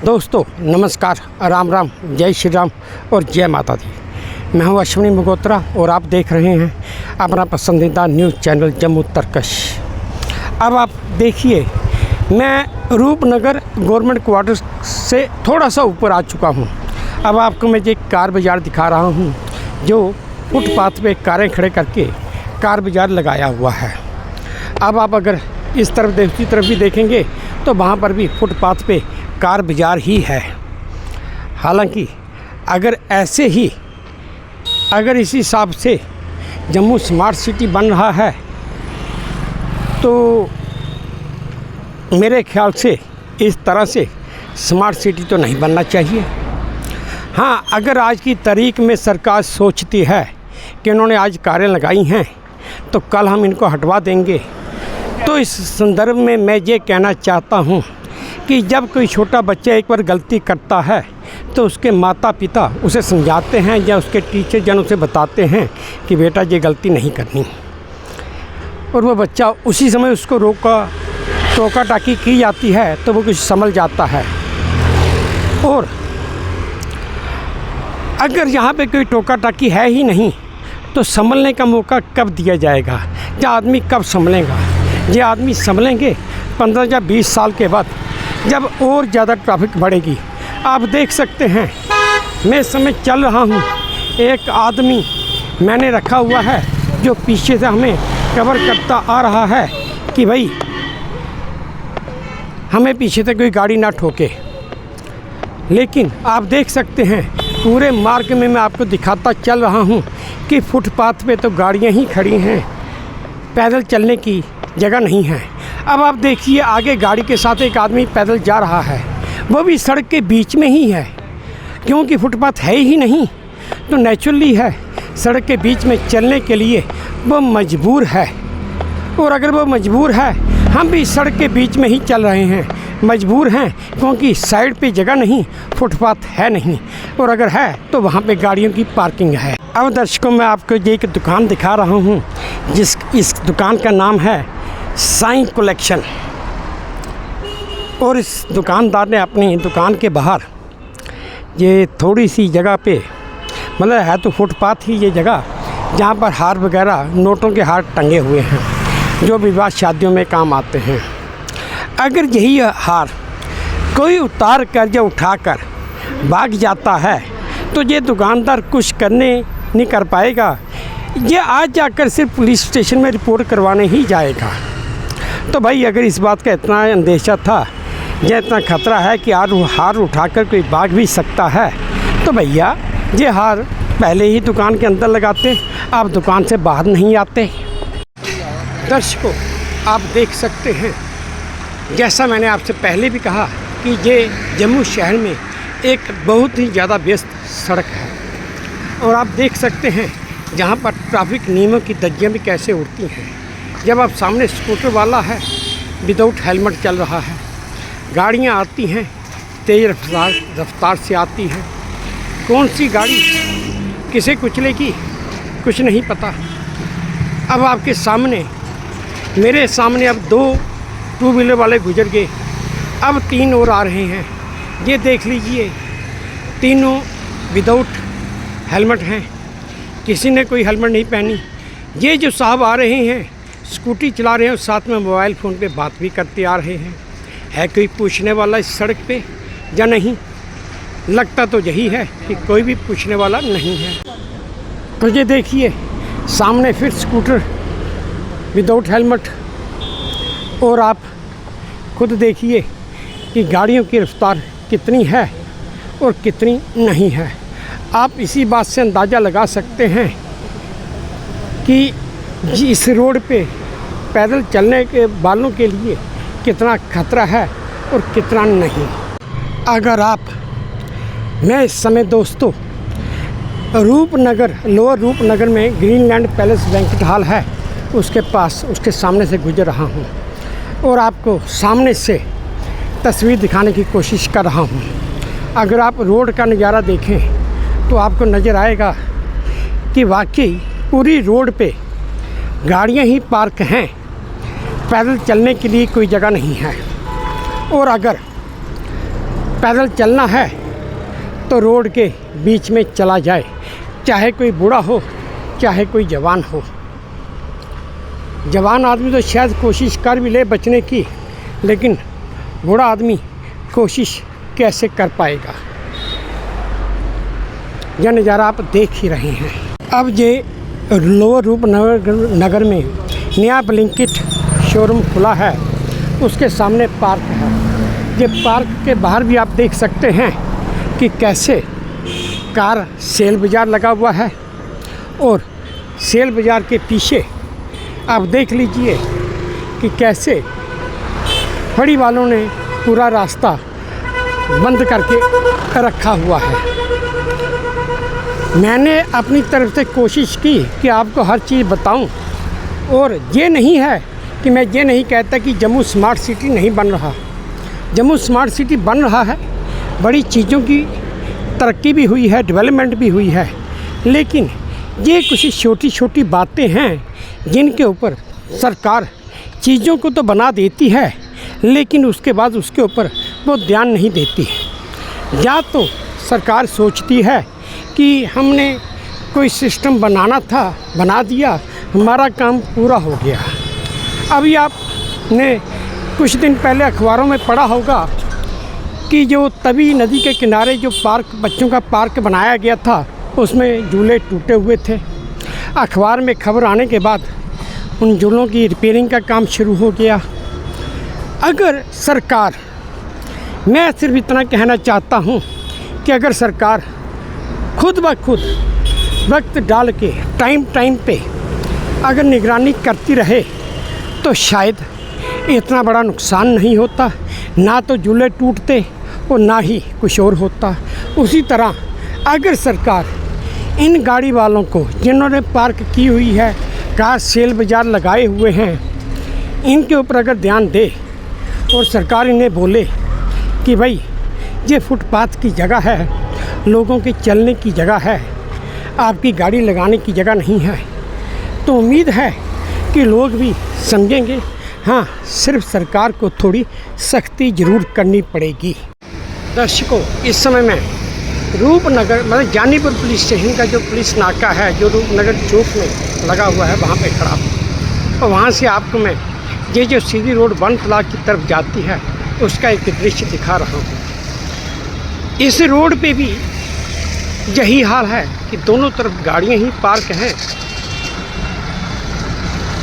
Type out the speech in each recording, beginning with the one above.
दोस्तों नमस्कार, राम राम, जय श्री राम और जय माता दी। मैं हूं अश्विनी मगोत्रा और आप देख रहे हैं अपना पसंदीदा न्यूज़ चैनल जम्मू तर्कश। अब आप देखिए, मैं रूपनगर गवर्नमेंट क्वार्टर से थोड़ा सा ऊपर आ चुका हूं। अब आपको मैं एक कार बाज़ार दिखा रहा हूं जो फुटपाथ पे कारें खड़े करके कार बाज़ार लगाया हुआ है। अब आप अगर इस तरफ दूसरी तरफ भी देखेंगे तो वहाँ पर भी फुटपाथ पे कार बाज़ार ही है। हालांकि अगर इसी हिसाब से जम्मू स्मार्ट सिटी बन रहा है तो मेरे ख्याल से इस तरह से स्मार्ट सिटी तो नहीं बनना चाहिए। हाँ, अगर आज की तारीख में सरकार सोचती है कि उन्होंने आज कारें लगाई हैं तो कल हम इनको हटवा देंगे, तो इस संदर्भ में मैं ये कहना चाहता हूँ कि जब कोई छोटा बच्चा एक बार गलती करता है तो उसके माता पिता उसे समझाते हैं या उसके टीचर जन उसे बताते हैं कि बेटा ये गलती नहीं करनी, और वो बच्चा उसी समय उसको टोका टाकी की जाती है तो वो कुछ समझ जाता है। और अगर यहाँ पे कोई टोका टाकी है ही नहीं तो संभलने का मौका कब दिया जाएगा या आदमी कब संभलेगा? ये आदमी संभलेंगे 15 या 20 साल के बाद, जब और ज़्यादा ट्रैफिक बढ़ेगी। आप देख सकते हैं, मैं इस समय चल रहा हूँ, एक आदमी मैंने रखा हुआ है जो पीछे से हमें कवर करता आ रहा है कि भाई हमें पीछे से कोई गाड़ी ना ठोके। लेकिन आप देख सकते हैं पूरे मार्ग में मैं आपको दिखाता चल रहा हूँ कि फुटपाथ पे तो गाड़ियाँ ही खड़ी हैं, पैदल चलने की जगह नहीं है। अब आप देखिए, आगे गाड़ी के साथ एक आदमी पैदल जा रहा है, वो भी सड़क के बीच में ही है, क्योंकि फुटपाथ है ही नहीं तो नेचुरली है सड़क के बीच में चलने के लिए वो मजबूर है। और अगर वो मजबूर है, हम भी सड़क के बीच में ही चल रहे हैं, मजबूर हैं क्योंकि साइड पे जगह नहीं, फुटपाथ है नहीं, और अगर है तो वहाँ पे गाड़ियों की पार्किंग है। अब दर्शकों, मैं आपको एक दुकान दिखा रहा हूँ इस दुकान का नाम है साईं कलेक्शन। और इस दुकानदार ने अपनी दुकान के बाहर ये थोड़ी सी जगह पे, मतलब है तो फुटपाथ ही ये जगह, जहाँ पर हार वगैरह, नोटों के हार टंगे हुए हैं जो विवाह शादियों में काम आते हैं। अगर यही हार कोई उतार कर या उठाकर भाग जाता है तो ये दुकानदार कुछ करने नहीं कर पाएगा, ये आज जाकर सिर्फ पुलिस स्टेशन में रिपोर्ट करवाने ही जाएगा। तो भाई अगर इस बात का इतना अंदेशा था या इतना ख़तरा है कि हार उठाकर कोई भाग भी सकता है, तो भैया ये हार पहले ही दुकान के अंदर लगाते, आप दुकान से बाहर नहीं आते। दर्शकों, आप देख सकते हैं, जैसा मैंने आपसे पहले भी कहा कि ये जम्मू शहर में एक बहुत ही ज़्यादा व्यस्त सड़क है। और आप देख सकते हैं जहाँ पर ट्रैफिक नियमों की धज्जियाँ भी कैसे उड़ती हैं। जब आप सामने स्कूटर वाला है विदाउट हेलमेट चल रहा है, गाड़ियाँ आती हैं तेज़ रफ्तार से आती हैं, कौन सी गाड़ी किसे कुचलेगी कुछ नहीं पता। अब आपके सामने, मेरे सामने अब 2 टू व्हीलर वाले गुजर गए, अब 3 और आ रहे हैं। ये देख लीजिए, तीनों विदाउट हेलमेट हैं, किसी ने कोई हेलमेट नहीं पहनी। ये जो साहब आ रहे हैं स्कूटी चला रहे हैं और साथ में मोबाइल फ़ोन पे बात भी करते आ रहे हैं। है कोई पूछने वाला इस सड़क पे या नहीं? लगता तो यही है कि कोई भी पूछने वाला नहीं है। तो ये देखिए, सामने फिर स्कूटर विदाउट हेलमेट, और आप खुद देखिए कि गाड़ियों की रफ्तार कितनी है और कितनी नहीं है। आप इसी बात से अंदाज़ा लगा सकते हैं कि इस रोड पे पैदल चलने के वालों के लिए कितना खतरा है और कितना नहीं। अगर मैं इस समय दोस्तों रूपनगर, लोअर रूपनगर में ग्रीनलैंड पैलेस बैंक्वेट हॉल है, उसके पास, उसके सामने से गुजर रहा हूँ और आपको सामने से तस्वीर दिखाने की कोशिश कर रहा हूँ। अगर आप रोड का नज़ारा देखें तो आपको नज़र आएगा कि वाकई पूरी रोड पे गाड़ियाँ ही पार्क हैं, पैदल चलने के लिए कोई जगह नहीं है। और अगर पैदल चलना है तो रोड के बीच में चला जाए, चाहे कोई बूढ़ा हो चाहे कोई जवान हो। जवान आदमी तो शायद कोशिश कर भी ले बचने की, लेकिन बूढ़ा आदमी कोशिश कैसे कर पाएगा। यह नज़ारा आप देख ही रहे हैं। अब ये लोअर रूपनगर में नया ब्लिंकिट शोरूम खुला है, उसके सामने पार्क है। ये पार्क के बाहर भी आप देख सकते हैं कि कैसे कार सेल बाज़ार लगा हुआ है, और सेल बाज़ार के पीछे आप देख लीजिए कि कैसे फड़ी वालों ने पूरा रास्ता बंद करके रखा हुआ है। मैंने अपनी तरफ से कोशिश की कि आपको हर चीज़ बताऊं, और ये नहीं है कि मैं ये नहीं कहता कि जम्मू स्मार्ट सिटी नहीं बन रहा। जम्मू स्मार्ट सिटी बन रहा है, बड़ी चीज़ों की तरक्की भी हुई है, डेवलपमेंट भी हुई है, लेकिन ये कुछ छोटी छोटी बातें हैं जिनके ऊपर सरकार चीज़ों को तो बना देती है, लेकिन उसके बाद उसके ऊपर वो ध्यान नहीं देती। या तो सरकार सोचती है कि हमने कोई सिस्टम बनाना था, बना दिया, हमारा काम पूरा हो गया। अभी आपने कुछ दिन पहले अखबारों में पढ़ा होगा कि जो तवी नदी के किनारे जो पार्क, बच्चों का पार्क बनाया गया था, उसमें झूले टूटे हुए थे। अखबार में खबर आने के बाद उन झूलों की रिपेयरिंग का काम शुरू हो गया। अगर सरकार, मैं सिर्फ इतना कहना चाहता हूँ कि अगर सरकार खुद ब खुद वक्त डाल के टाइम पे अगर निगरानी करती रहे तो शायद इतना बड़ा नुकसान नहीं होता, ना तो झूले टूटते और ना ही कुछ और होता। उसी तरह अगर सरकार इन गाड़ी वालों को जिन्होंने पार्क की हुई है, कार सेल बाज़ार लगाए हुए हैं, इनके ऊपर अगर ध्यान दे और सरकार इन्हें बोले कि भाई ये फुटपाथ की जगह है, लोगों के चलने की जगह है, आपकी गाड़ी लगाने की जगह नहीं है, तो उम्मीद है कि लोग भी समझेंगे। हाँ, सिर्फ सरकार को थोड़ी सख्ती ज़रूर करनी पड़ेगी। दर्शकों, इस समय मैं रूपनगर मतलब जानीपुर पुलिस स्टेशन का जो पुलिस नाका है, जो रूपनगर चौक में लगा हुआ है, वहाँ पे खड़ा हूँ। और वहाँ से आपको मैं ये जो सीधी रोड बनतलाब की तरफ जाती है उसका एक दृश्य दिखा रहा हूँ। इस रोड पे भी यही हाल है कि दोनों तरफ गाड़ियाँ ही पार्क हैं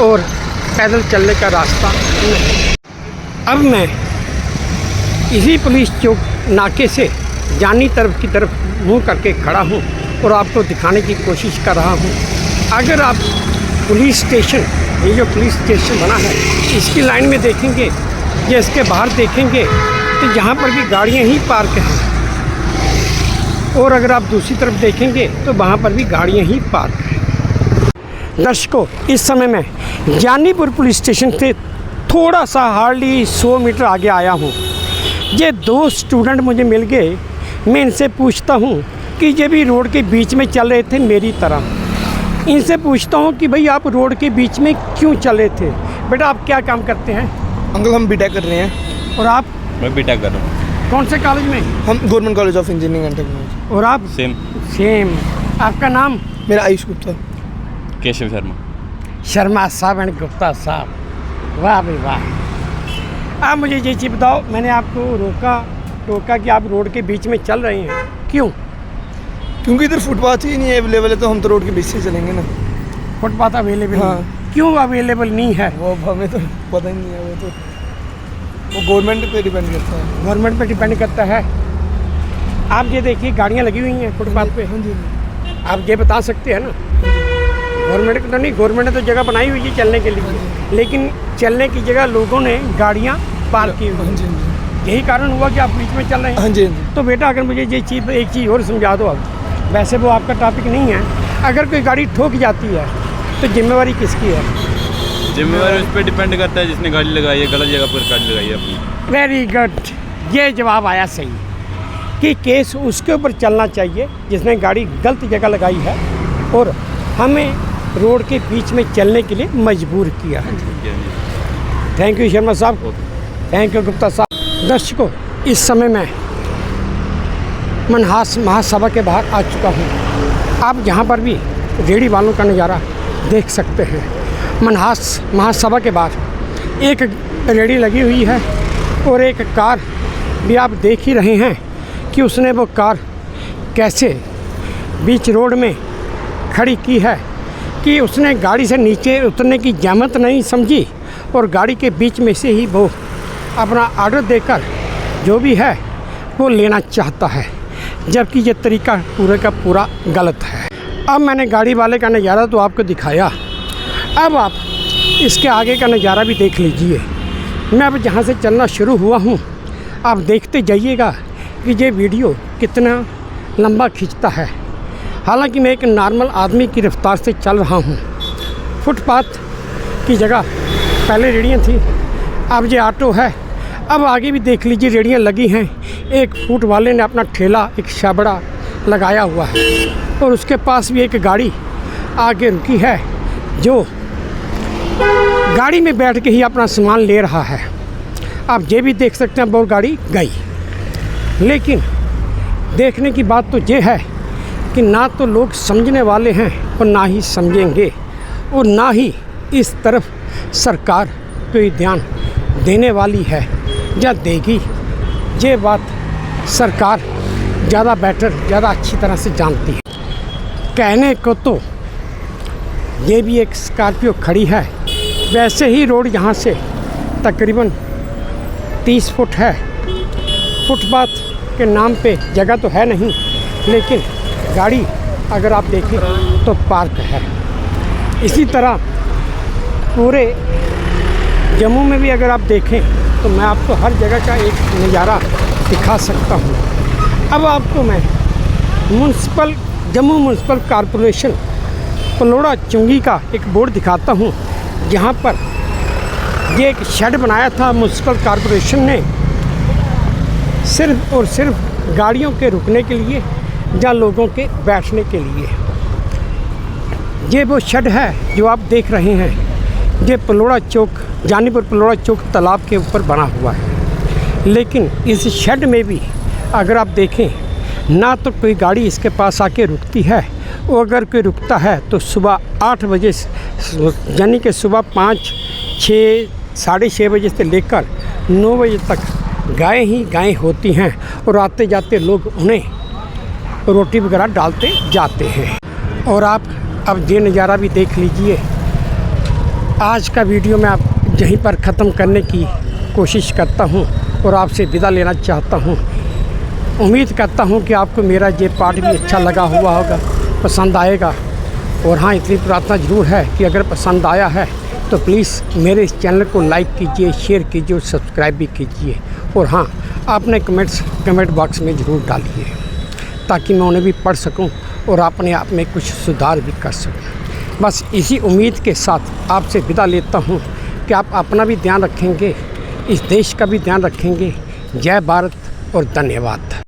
और पैदल चलने का रास्ता नहीं। अब मैं इसी पुलिस चौक नाके से जानी तरफ की तरफ मुँह करके खड़ा हूँ और आपको दिखाने की कोशिश कर रहा हूँ। अगर आप पुलिस स्टेशन, ये जो पुलिस स्टेशन बना है, इसकी लाइन में देखेंगे या इसके बाहर देखेंगे तो यहाँ पर भी गाड़ियाँ ही पार्क हैं, और अगर आप दूसरी तरफ देखेंगे तो वहाँ पर भी गाड़ियाँ ही पार्क हैं। दर्शकों, इस समय मैं जानीपुर पुलिस स्टेशन से थोड़ा सा हार्डली 100 मीटर आगे आया हूँ। ये 2 स्टूडेंट मुझे मिल गए। मैं इनसे पूछता हूँ कि ये भी रोड के बीच में चल रहे थे मेरी तरह। इनसे पूछता हूँ कि भाई आप रोड के बीच में क्यों चले थे? बेटा, आप क्या काम करते हैं? अंकल, हम बीटेक कर रहे हैं। और आप? मैं बीटेक कर रहा हूँ। कौन से कॉलेज में? हम government college of engineering and technology. और आप? सेम। आपका नाम? मेरा आयुष गुप्ता। केशव शर्मा साहब एंड गुप्ता साहब, वाह भाई वाह। आप मुझे ये चीज़ बताओ, मैंने आपको टोका कि आप रोड के बीच में चल रहे हैं, क्यों? क्योंकि इधर फुटपाथ ही नहीं अवेलेबल है, तो हम तो रोड के बीच से चलेंगे ना। Footpath available? हाँ। क्यों अवेलेबल नहीं है? वो हमें तो पता ही नहीं है, वो गवर्नमेंट पे डिपेंड करता है। गवर्नमेंट पे डिपेंड करता है। आप ये देखिए, गाड़ियाँ लगी हुई हैं फुटपाथ पे। हाँ जी। आप ये बता सकते हैं ना, गवर्नमेंट तो नहीं, गवर्नमेंट ने तो जगह बनाई हुई है चलने के लिए, लेकिन चलने की जगह लोगों ने गाड़ियाँ पार्क की हुई। हाँ जी। यही कारण हुआ कि आप बीच में चल रहे हैं। हाँ जी, हाँ जी। तो बेटा, अगर मुझे ये चीज़, एक चीज़ और समझा दो। अब वैसे वो आपका टॉपिक नहीं है, अगर कोई गाड़ी ठोक जाती है तो जिम्मेवारी किसकी है? जिम्मेवारी उस पर डिपेंड करता है जिसने गाड़ी लगाई है, गलत जगह पर गाड़ी लगाई है अपनी। वेरी गुड, ये जवाब आया सही कि केस उसके ऊपर चलना चाहिए जिसने गाड़ी गलत जगह लगाई है और हमें रोड के बीच में चलने के लिए मजबूर किया है। थैंक यू शर्मा साहब, थैंक यू गुप्ता साहब। दर्शकों, इस समय मैं मनहास महासभा के बाहर आ चुका हूँ। आप यहाँ पर भी रेहड़ी वालों का नज़ारा देख सकते हैं। मनहास महासभा के बाहर एक रेहड़ी लगी हुई है और एक कार भी आप देख ही रहे हैं कि उसने वो कार कैसे बीच रोड में खड़ी की है कि उसने गाड़ी से नीचे उतरने की जहमत नहीं समझी और गाड़ी के बीच में से ही वो अपना ऑर्डर देकर जो भी है वो लेना चाहता है, जबकि ये तरीका पूरे का पूरा गलत है। अब मैंने गाड़ी वाले का नज़ारा तो आपको दिखाया, अब आप इसके आगे का नज़ारा भी देख लीजिए। मैं अब जहाँ से चलना शुरू हुआ हूँ, आप देखते जाइएगा कि ये वीडियो कितना लंबा खींचता है। हालांकि मैं एक नॉर्मल आदमी की रफ्तार से चल रहा हूँ। फुटपाथ की जगह पहले रेहड़ियाँ थी, अब ये ऑटो है। अब आगे भी देख लीजिए रेहड़ियाँ लगी हैं। एक फूट वाले ने अपना ठेला एक छाबड़ा लगाया हुआ है और उसके पास भी एक गाड़ी आगे रुकी है जो गाड़ी में बैठ के ही अपना सामान ले रहा है। आप ये भी देख सकते हैं वो गाड़ी गई। लेकिन देखने की बात तो ये है कि ना तो लोग समझने वाले हैं और ना ही समझेंगे और ना ही इस तरफ सरकार कोई ध्यान देने वाली है या देगी। ये बात सरकार ज़्यादा बेटर ज़्यादा अच्छी तरह से जानती है। कहने को तो ये भी एक स्कॉर्पियो खड़ी है, वैसे ही रोड यहाँ से तकरीबन 30 फुट है। फुटपाथ के नाम पे जगह तो है नहीं, लेकिन गाड़ी अगर आप देखें तो पार्क है। इसी तरह पूरे जम्मू में भी अगर आप देखें तो मैं आपको हर जगह का एक नज़ारा दिखा सकता हूँ। अब आपको मैं जम्मू म्यूनसिपल कॉरपोरेशन पलोड़ा चुंगी का एक बोर्ड दिखाता हूँ, जहाँ पर ये एक शेड बनाया था म्यूनसिपल कॉरपोरेशन ने सिर्फ़ और सिर्फ गाड़ियों के रुकने के लिए या लोगों के बैठने के लिए। ये वो शेड है जो आप देख रहे हैं, ये पलोड़ा चौक जानीपुर पलोड़ा चौक तालाब के ऊपर बना हुआ है। लेकिन इस शेड में भी अगर आप देखें ना तो कोई गाड़ी इसके पास आके रुकती है, और अगर कोई रुकता है तो सुबह 8 बजे यानी कि सुबह 5, 6, साढ़े 6 बजे से लेकर 9 बजे तक गायें ही गायें होती हैं और आते जाते लोग उन्हें रोटी वगैरह डालते जाते हैं। और आप अब ये नज़ारा भी देख लीजिए। आज का वीडियो मैं आप यहीं पर ख़त्म करने की कोशिश करता हूँ और आपसे विदा लेना चाहता हूँ। उम्मीद करता हूँ कि आपको मेरा ये पार्ट भी अच्छा लगा हुआ होगा, पसंद आएगा। और हाँ, इतनी प्रार्थना ज़रूर है कि अगर पसंद आया है तो प्लीज़ मेरे इस चैनल को लाइक कीजिए, शेयर कीजिए और सब्सक्राइब भी कीजिए। और हाँ, आपने कमेंट बॉक्स में ज़रूर डालिए ताकि मैं उन्हें भी पढ़ सकूं और अपने आप में कुछ सुधार भी कर सकूं। बस इसी उम्मीद के साथ आपसे विदा लेता हूं कि आप अपना भी ध्यान रखेंगे, इस देश का भी ध्यान रखेंगे। जय भारत और धन्यवाद।